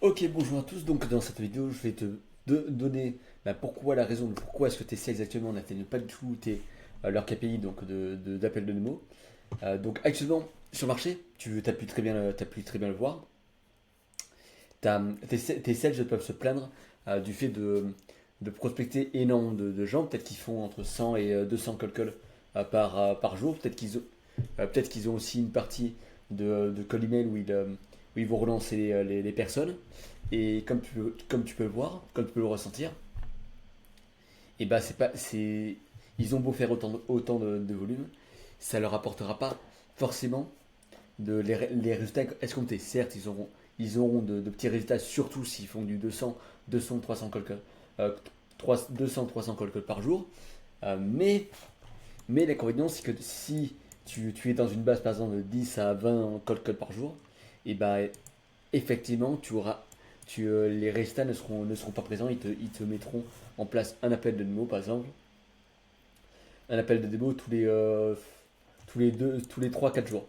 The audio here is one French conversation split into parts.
Ok, bonjour à tous. Donc dans cette vidéo, je vais te donner pourquoi la raison de pourquoi est-ce que tes sales actuellement n'atteignent pas du tout leur KPI donc d'appel de Nemo. Donc actuellement sur le marché, tu as pu très bien, t'as pu très bien le voir. Tes sales peuvent se plaindre du fait de prospecter énormément de gens. Peut-être qu'ils font entre 100 et 200 cold calls par jour. Peut-être qu'ils ont aussi une partie de cold email où ils vont relancer les personnes. Et comme tu peux le voir, comme tu peux le ressentir, et bah c'est pas, c'est, ils ont beau faire autant de volume, ça leur apportera pas forcément les résultats escomptés. Certes, ils auront de petits résultats, surtout s'ils font du 200, 300 euh, 200, 300 call par jour. Mais l'inconvénient, c'est que si tu es dans une base, par exemple, de 10 à 20 call par jour, et bah, effectivement, les résultats ne seront pas présents. Ils te mettront en place un appel de démo, par exemple. Un appel de démo tous les 3 4 jours.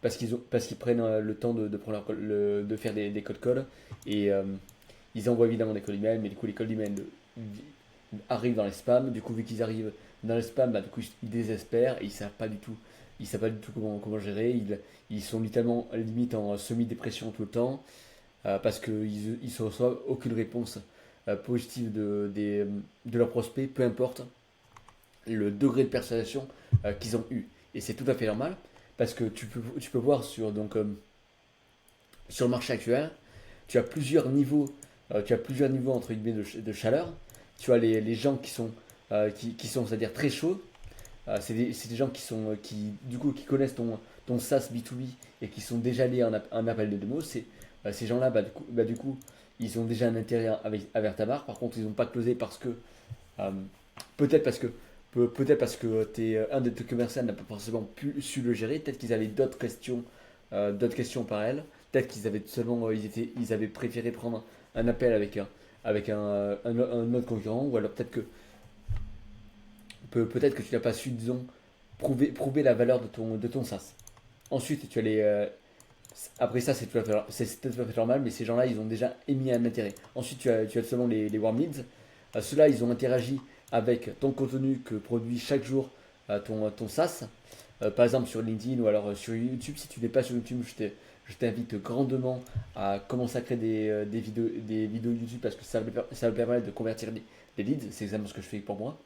Parce qu'ils prennent le temps de prendre de faire des cold calls. Et ils envoient évidemment des cold emails, mais du coup, les cold emails arrivent dans les spams. Du coup, vu qu'ils arrivent dans les spams, bah, du coup, ils désespèrent et ils savent pas du tout comment gérer. Ils sont littéralement limite en semi-dépression tout le temps parce qu'ils ne reçoivent aucune réponse positive de leurs prospects, peu importe le degré de persuasion qu'ils ont eu. Et c'est tout à fait normal parce que tu peux voir sur le marché actuel, tu as plusieurs niveaux entre guillemets de chaleur. Tu as les gens qui sont, c'est-à-dire très chauds. C'est des gens du coup, qui connaissent ton SaaS B2B et qui sont déjà allés en appel de démo. Ces gens-là, du coup, ils ont déjà un intérêt avec ta marque. Par contre, ils n'ont pas closé parce que euh, peut-être parce que peut-être parce que un de tes commerciaux n'a pas forcément su le gérer. Peut-être qu'ils avaient d'autres questions par elle. Peut-être qu'ils avaient seulement ils avaient préféré prendre un appel avec un autre concurrent, ou alors peut-être que tu n'as pas su, disons, prouver la valeur de ton SaaS. Ensuite, après ça, c'est tout à fait normal, mais ces gens-là, ils ont déjà émis un intérêt. Ensuite, tu as seulement les warm leads. Ceux-là, ils ont interagi avec ton contenu que produit chaque jour ton SaaS. Par exemple, sur LinkedIn ou alors sur YouTube. Si tu n'es pas sur YouTube, je t'invite grandement à commencer à créer des vidéos YouTube parce que ça va permettre de convertir des leads. C'est exactement ce que je fais pour moi.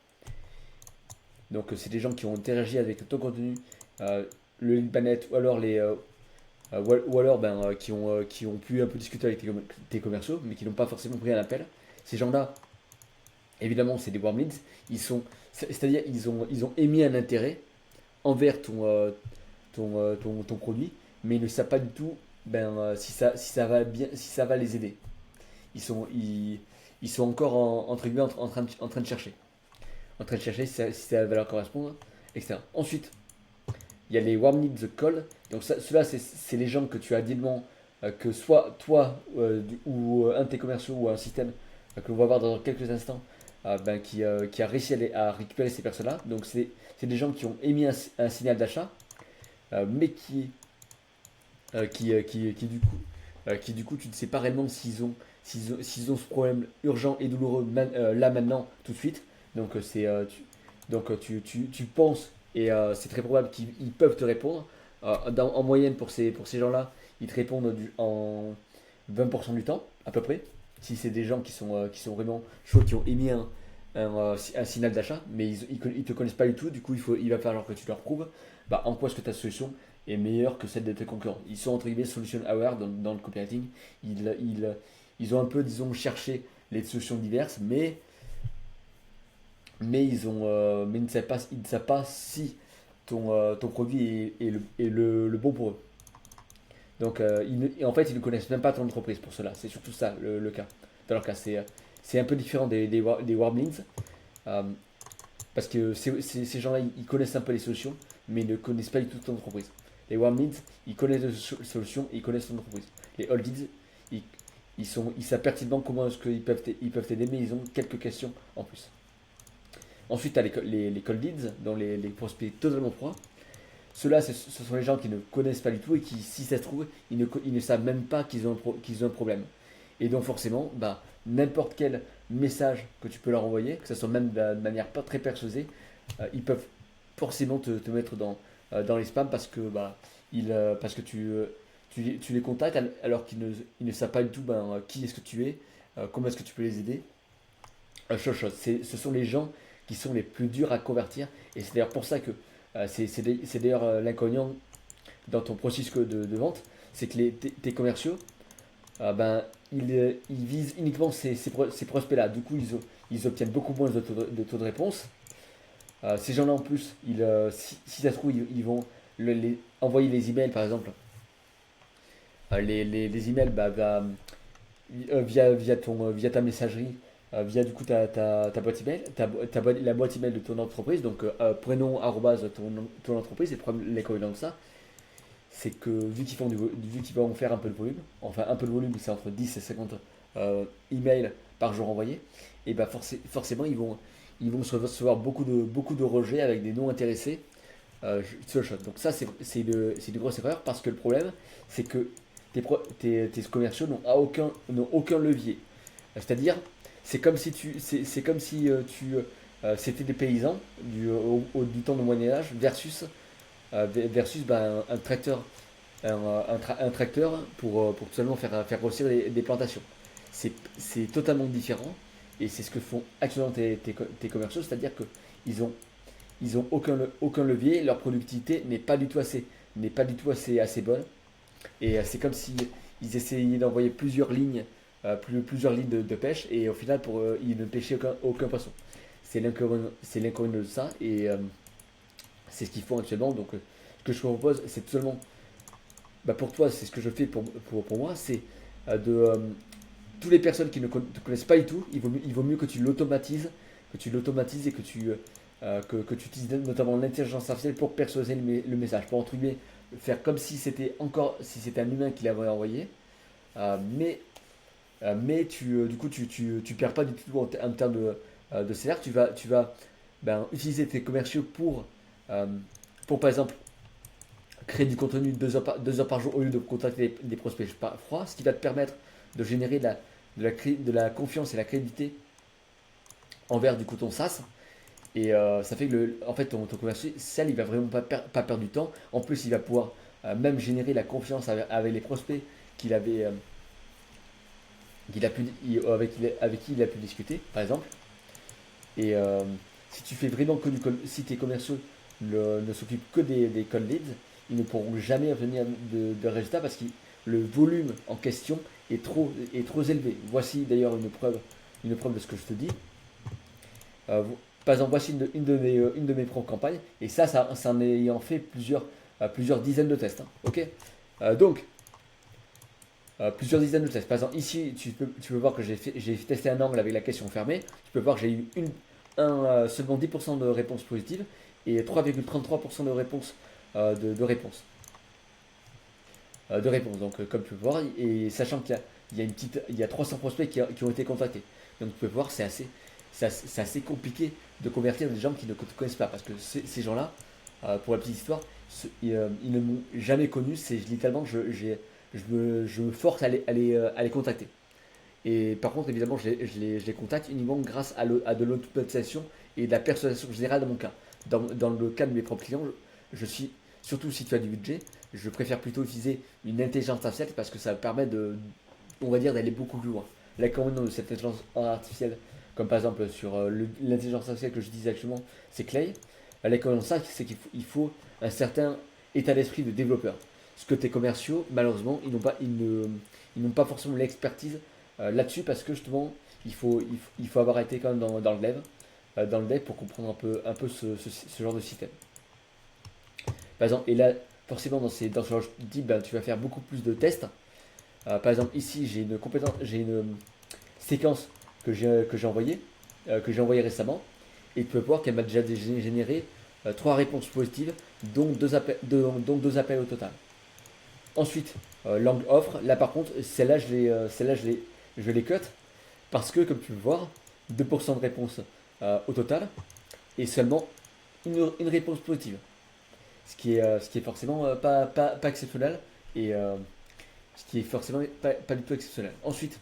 Donc, c'est des gens qui ont interagi avec ton contenu, euh, le lead magnet ou alors qui ont pu un peu discuter avec tes commerciaux, mais qui n'ont pas forcément pris un appel. Ces gens-là, évidemment, c'est des warm leads. C'est-à-dire ils ont émis un intérêt envers ton produit, mais ils ne savent pas du tout si ça va les aider. Ils sont encore entre guillemets en train de chercher. En train de chercher si ça va leur correspondre, etc. Ensuite, il y a les warm leads call. Donc ceux-là, c'est les gens que tu as ditement, que soit toi ou un de tes commerciaux ou un système que l'on va voir dans quelques instants, qui a réussi à récupérer ces personnes-là. Donc c'est des gens qui ont émis un signal d'achat, mais qui du coup tu ne sais pas réellement s'ils ont ce problème urgent et douloureux là maintenant tout de suite. Donc tu penses et c'est très probable qu'ils peuvent te répondre. En moyenne pour ces gens-là, ils te répondent en 20% du temps à peu près. Si c'est des gens qui sont vraiment chauds, qui ont émis un signal d'achat, mais ils te connaissent pas du tout, du coup il va falloir que tu leur prouves en quoi est-ce que ta solution est meilleure que celle de tes concurrents. Ils sont entre guillemets solution aware dans le copywriting. Ils ont un peu, disons, cherché les solutions diverses, mais ils ne savent pas si ton produit est le bon pour eux. Donc, et en fait, ils ne connaissent même pas ton entreprise pour cela. C'est surtout ça le cas. Dans leur cas, c'est un peu différent des warm leads. euh, Parce que ces gens-là, ils connaissent un peu les solutions, mais ils ne connaissent pas du tout ton entreprise. Les warm leads, ils connaissent les solutions et ils connaissent ton entreprise. Les old leads, ils, ils savent pertinemment comment est-ce ils peuvent t'aider, mais ils ont quelques questions en plus. Ensuite, tu as les cold leads, dans les prospects totalement froids. Ceux-là, ce sont les gens qui ne connaissent pas du tout et qui, si ça se trouve, ils ne savent même pas qu'ils ont un problème. Et donc forcément, bah, n'importe quel message que tu peux leur envoyer, que ce soit même de manière pas très persuasive, ils peuvent forcément te mettre dans les spams parce que, bah, parce que tu les contactes alors qu'ils ne savent pas du tout ben, qui est-ce que tu es, comment est-ce que tu peux les aider. Chose. Ce sont les gens qui sont les plus durs à convertir et c'est d'ailleurs pour ça que c'est d'ailleurs l'inconvénient dans ton processus de vente, c'est que tes commerciaux, ben, ils visent uniquement ces prospects-là. Du coup, ils obtiennent beaucoup moins de taux de réponse. Ces gens-là, en plus, si ça se trouve, ils vont envoyer les emails, par exemple, les emails bah, via ta messagerie, via du coup ta boîte email, la boîte email de ton entreprise, donc prénom, arrobase, ton entreprise, et le problème, l'inconvénient de ça, c'est que vu qu'ils vont faire un peu de volume, enfin un peu de volume, c'est entre 10 et 50 emails par jour envoyés, et bah forcément ils vont se recevoir beaucoup de rejets avec des non intéressés seul shot. Donc ça c'est une grosse erreur parce que le problème c'est que tes commerciaux n'ont aucun levier. C'est-à-dire c'est comme si c'était des paysans du temps du Moyen Âge versus ben, un tracteur un tracteur pour tout simplement faire grossir des plantations. C'est totalement différent et c'est ce que font actuellement tes commerciaux, c'est-à-dire qu'ils ont, ils ont aucun levier, leur productivité n'est pas du tout assez bonne et c'est comme si ils essayaient d'envoyer plusieurs lignes de pêche et au final ils ne pêchaient aucun poisson. C'est l'inconvénient de ça et c'est ce qu'ils font actuellement. Donc ce que je vous propose, c'est tout seulement bah pour toi, c'est ce que je fais pour moi, c'est de toutes les personnes qui ne te connaissent pas du tout, il vaut mieux que tu l'automatises et que tu utilises notamment l'intelligence artificielle pour persuader le message, pour entre guillemets faire comme si c'était un humain qui l'avait envoyé, euh, mais du coup tu perds pas du tout en termes de salaire, tu vas ben, utiliser tes commerciaux euh, pour par exemple créer du contenu 2 heures par jour au lieu de contacter des prospects froids, ce qui va te permettre de générer de la confiance et la crédibilité envers du coup ton SaaS. Et ça fait que en fait, ton commercial, il va vraiment pas perdre du temps. En plus, il va pouvoir même générer la confiance avec les prospects qu'il avait, qu'il a pu, avec qui il a pu discuter, par exemple. Et si tu fais vraiment que si tes commerciaux ne s'occupent que des cold leads, ils ne pourront jamais obtenir de résultats parce que le volume en question est trop élevé. Voici d'ailleurs une preuve de ce que je te dis. Euh, Par exemple, voici une de mes propres campagnes et ça en ayant fait plusieurs dizaines de tests. Hein, ok. Donc, plusieurs dizaines de tests. Par exemple, ici, tu peux voir que j'ai testé un angle avec la question fermée. Tu peux voir que j'ai eu seulement 10% de réponses positives et 3,33% de réponses de réponses. Donc, comme tu peux voir, et sachant il y a 300 prospects qui ont été contactés. Donc, tu peux voir, c'est assez compliqué de convertir des gens qui ne te connaissent pas parce que ces gens-là, pour la petite histoire, ils ne m'ont jamais connu. C'est littéralement, je me force à les contacter. Et par contre, évidemment, je les contacte uniquement grâce à de l'automatisation et de la personnalisation générale dans mon cas. Dans le cas de mes propres clients, je suis, surtout si tu as du budget, je préfère plutôt utiliser une intelligence artificielle parce que ça permet on va dire, d'aller beaucoup plus loin. L'inconvénient de cette intelligence artificielle, comme par exemple sur l'intelligence artificielle que je disais actuellement, c'est Clay. L'inconvénient de ça, c'est qu'il faut un certain état d'esprit de développeur. Ce que tes commerciaux, malheureusement, ils n'ont pas forcément l'expertise là-dessus parce que justement, il faut avoir été quand même dans le dev pour comprendre un peu ce genre de système. Par exemple, et là, forcément, dans ce genre de type, ben, tu vas faire beaucoup plus de tests. Par exemple, ici, j'ai une séquence que j'ai envoyée récemment, et tu peux voir qu'elle m'a déjà généré 3 réponses positives, donc 2 appels au total. Ensuite, l'angle offre, là par contre, je les cut parce que, comme tu peux voir, 2% de réponse au total et seulement une réponse positive. ce qui est forcément pas exceptionnel et ce qui est forcément pas du tout exceptionnel. Ensuite,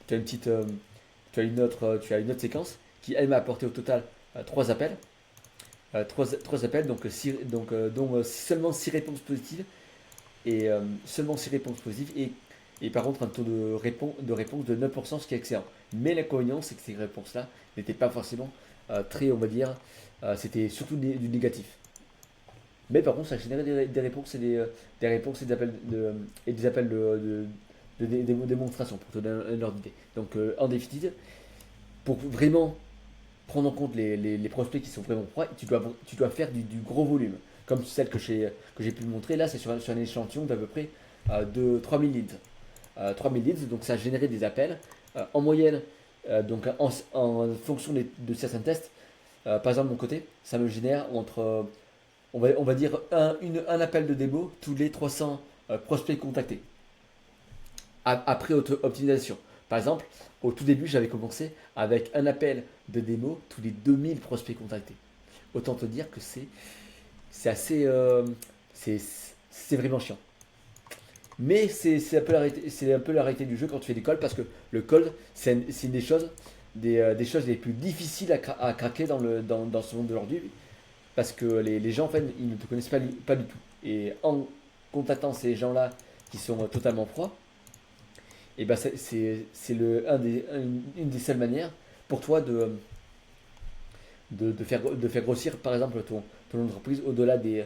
tu as une petite, tu as une autre séquence qui elle m'a apporté au total 3 appels. 3 appels, dont seulement 6 réponses positives et seulement 6 réponses positives et par contre un taux de réponse de 9%, ce qui est excellent. Mais l'inconvénient, c'est que ces réponses-là n'étaient pas forcément très, on va dire, c'était surtout du négatif. Mais par contre, ça générait des réponses des réponses et des appels de démonstration pour te donner un ordre d'idée. Donc, en définitive, pour vraiment prendre en compte les prospects qui sont vraiment proies, tu dois faire du gros volume. Comme celle que j'ai pu montrer, là, c'est sur un échantillon d'à peu près de 3000 leads. 3000 leads, donc ça a généré des appels. En moyenne, donc en fonction de certains tests, par exemple de mon côté, ça me génère entre, on va dire, un appel de démo tous les 300 prospects contactés. Après optimisation. Par exemple, au tout début, j'avais commencé avec un appel de démo tous les 2000 prospects contactés. Autant te dire que c'est assez. C'est vraiment chiant. Mais c'est un peu la réalité du jeu quand tu fais des calls parce que le call, c'est une des choses les plus difficiles à craquer dans ce monde de l'ordi parce que les gens en fait ils ne te connaissent pas du tout. Et en contactant ces gens-là qui sont totalement froids, et ben une des seules manières pour toi de faire grossir par exemple ton entreprise au-delà des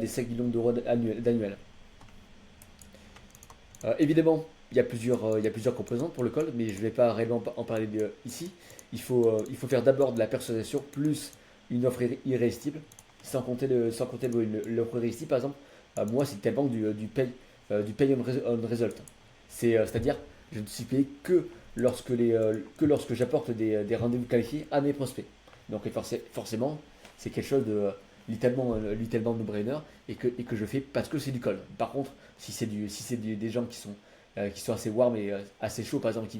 5 millions d'euros d'annuel. Il y a plusieurs composantes pour le call, mais je ne vais pas réellement en parler ici. Il faut faire d'abord de la personnalisation plus une offre irrésistible, sans compter l'offre irrésistible. Par exemple, moi, c'est tellement du pay on result. C'est-à-dire, je ne suis payé que lorsque j'apporte des rendez-vous qualifiés à mes prospects. Donc, forcément, c'est quelque chose de littéralement no-brainer et que je fais parce que c'est du call. Par contre, si c'est des gens qui sont assez warm et assez chauds, par exemple, qui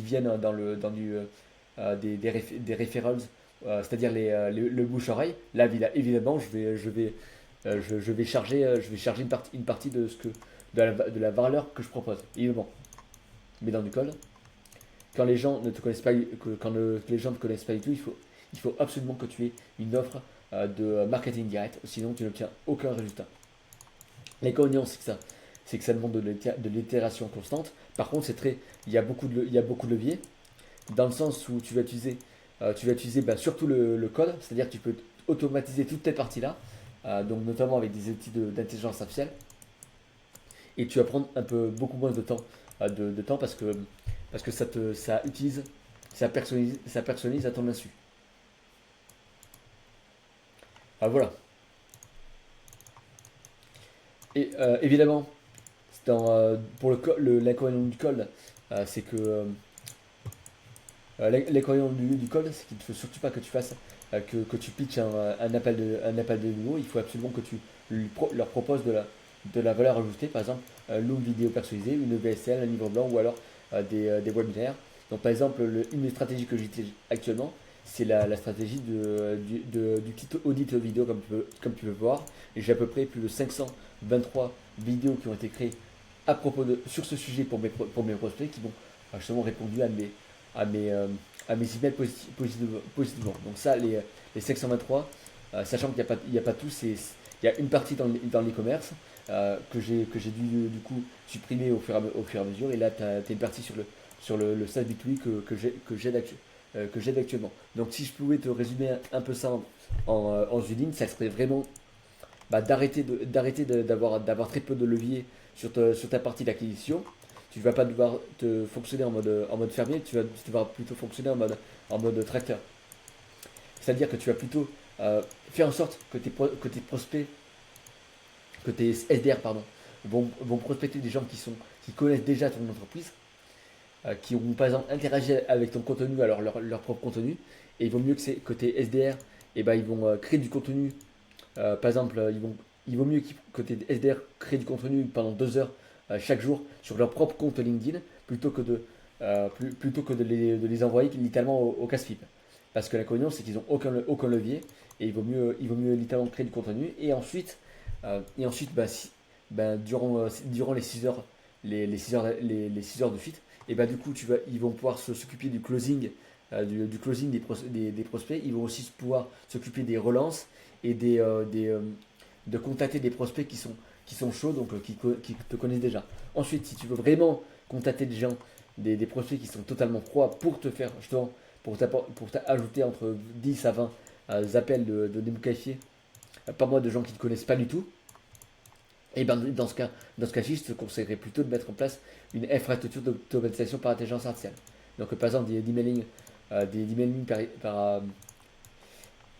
viennent des referrals, c'est-à-dire le bouche-oreille, là, évidemment, je vais charger une partie de la valeur que je propose, évidemment. Mais dans du call, quand les gens ne te connaissent pas, les gens ne te connaissent pas du tout, il faut absolument que tu aies une offre de marketing direct, sinon tu n'obtiens aucun résultat. L'inconvénient, c'est que ça demande de l'itération constante. Par contre, il y a il y a beaucoup de leviers, dans le sens où tu vas utiliser surtout le code, c'est-à-dire que tu peux automatiser toutes tes parties-là, donc notamment avec des outils d'intelligence artificielle, et tu vas prendre beaucoup moins de temps, parce que ça personnalise à ton insu. Voilà. Et évidemment, pour l'inconvénient du code, c'est que l'inconvénient du code, c'est qu'il ne faut surtout pas que tu fasses que tu pitches un appel de nouveau. Il faut absolument que tu leur proposes de la valeur ajoutée, par exemple une vidéo personnalisée, une VSL, un livre blanc ou alors des webinaires. Donc par exemple, une des stratégies que j'utilise actuellement, c'est la stratégie du kit audit vidéo comme tu peux voir. Et j'ai à peu près plus de 523 vidéos qui ont été créées sur ce sujet pour mes prospects qui m'ont justement répondu à mes emails positivement. Donc ça, les 523, sachant qu'il n'y a pas tout, il y a une partie dans l'e-commerce que j'ai dû du coup supprimer au fur et à mesure. Et là, tu as une partie sur le SaaS B2B que j'aide actuellement. Donc si je pouvais te résumer un peu ça en une ligne, ça serait vraiment d'arrêter d'avoir très peu de levier sur ta partie d'acquisition. Tu ne vas pas devoir te fonctionner en mode fermier, tu vas devoir plutôt fonctionner en mode tracteur. C'est-à-dire que tu vas plutôt faire en sorte que tes prospects, que tes SDR pardon, vont prospecter des gens qui connaissent déjà ton entreprise, qui ont par exemple interagi avec ton contenu, alors leur propre contenu, et il vaut mieux que tes SDR, ils vont créer du contenu. Par exemple, il vaut mieux que tes SDR créent du contenu pendant 2 heures chaque jour sur leur propre compte LinkedIn plutôt que de les envoyer littéralement au casse-pipe. Parce que l'inconvénient, c'est qu'ils n'ont aucun levier Et il vaut mieux littéralement créer du contenu. Et ensuite durant les 6 heures, les 6 heures de feed, et bah du coup, ils vont pouvoir s'occuper du closing, du closing des prospects. Ils vont aussi pouvoir s'occuper des relances et de contacter des prospects qui sont chauds, donc qui te connaissent déjà. Ensuite, si tu veux vraiment contacter des gens, des prospects qui sont totalement froids pour te faire, justement, pour t'ajouter entre 10 à 20 appels de démo qualifiés par mois de gens qui ne te connaissent pas du tout, et ben dans ce cas-ci, je te conseillerais plutôt de mettre en place une infrastructure d'automatisation par intelligence artificielle. Donc par exemple des emailing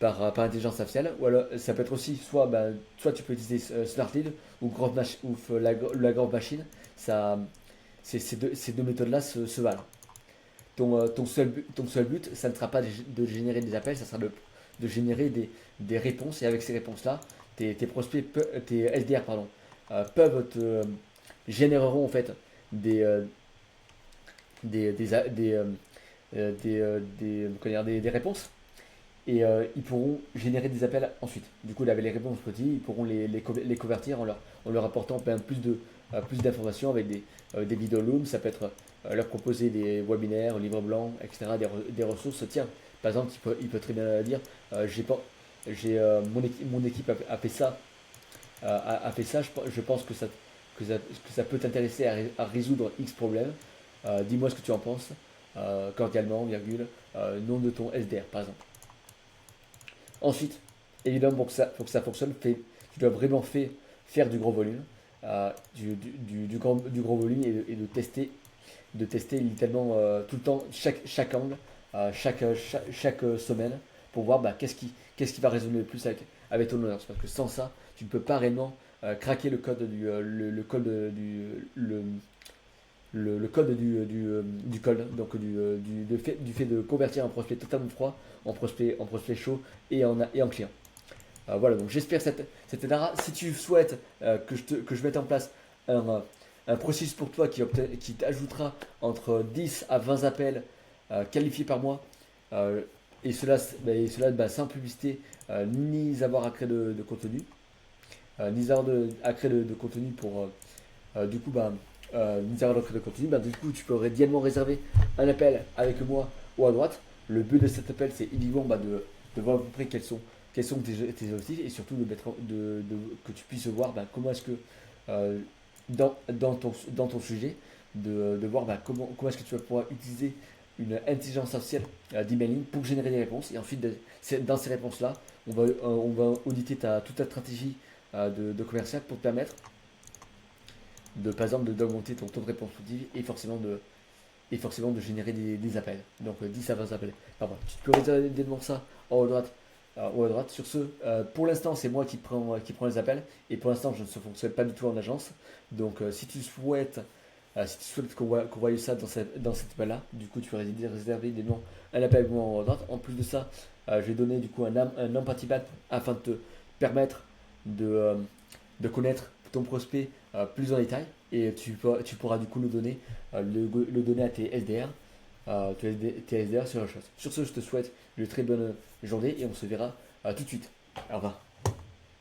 par intelligence artificielle, ou alors ça peut être aussi soit tu peux utiliser SmartLead ou la Graph Machine. Ça, ces deux méthodes-là se valent. Ton seul but, ça ne sera pas de générer des appels, ça sera de générer des réponses. Et avec ces réponses-là, tes prospects, tes SDR, pardon, peuvent te généreront en fait des, euh, comment dire, des réponses. Et ils pourront générer des appels ensuite. Du coup, avec les réponses petites, ils pourront les convertir en leur apportant plus d'informations avec des vidéos loom. Ça peut être leur proposer des webinaires, livres blancs, etc., des ressources. Tiens, par exemple, il peut très bien dire j'ai pas, mon équipe a fait ça, a fait ça. Je pense que ça peut t'intéresser à résoudre X problème. Dis-moi ce que tu en penses. Cordialement, virgule, nom de ton SDR, par exemple. Ensuite, évidemment, pour que ça fonctionne, tu dois vraiment faire du gros volume, du gros volume et de tester littéralement tout le temps, chaque angle, chaque semaine, pour voir qu'est-ce qui va résonner le plus avec ton audience. Parce que sans ça, tu ne peux pas réellement craquer le code le code du call, donc du fait de convertir un prospect totalement froid en prospect chaud et en client. Voilà, donc j'espère que ça t'aidera. Si tu souhaites que je mette en place un processus pour toi qui t'ajoutera entre 10 à 20 appels qualifiés par mois, et cela sans publicité, ni avoir à créer de contenu, ni avoir à créer de contenu pour du coup, nous avons notre de contenu, du coup, tu peux réellement réserver un appel avec moi ou à droite. Le but de cet appel, c'est évidemment de voir à peu près quels sont tes objectifs et surtout que tu puisses voir comment est-ce que dans ton sujet, de voir comment est-ce que tu vas pouvoir utiliser une intelligence artificielle d'emailing pour générer des réponses. Et ensuite, dans ces réponses-là, on va auditer toute ta stratégie de commercial pour te permettre par exemple d'augmenter ton taux de réponse positive et forcément de générer des appels. Donc 10 à 20 appels. Enfin, bon, tu peux réserver dès ça en haut à droite. Haut à droite. Sur ce, pour l'instant, c'est moi qui prends les appels. Et pour l'instant, je ne fonctionne pas du tout en agence. Donc si tu souhaites qu'on voie ça dans cette appel-là, du coup, tu peux réserver un appel avec moi en haut à droite. En plus de ça, je vais donner du coup un empathy map afin de te permettre de connaître ton prospect plus en détail et tu pourras du coup le donner à tes SDR, tes SDR sur la chose. Sur ce, je te souhaite une très bonne journée et on se verra tout de suite. Au revoir.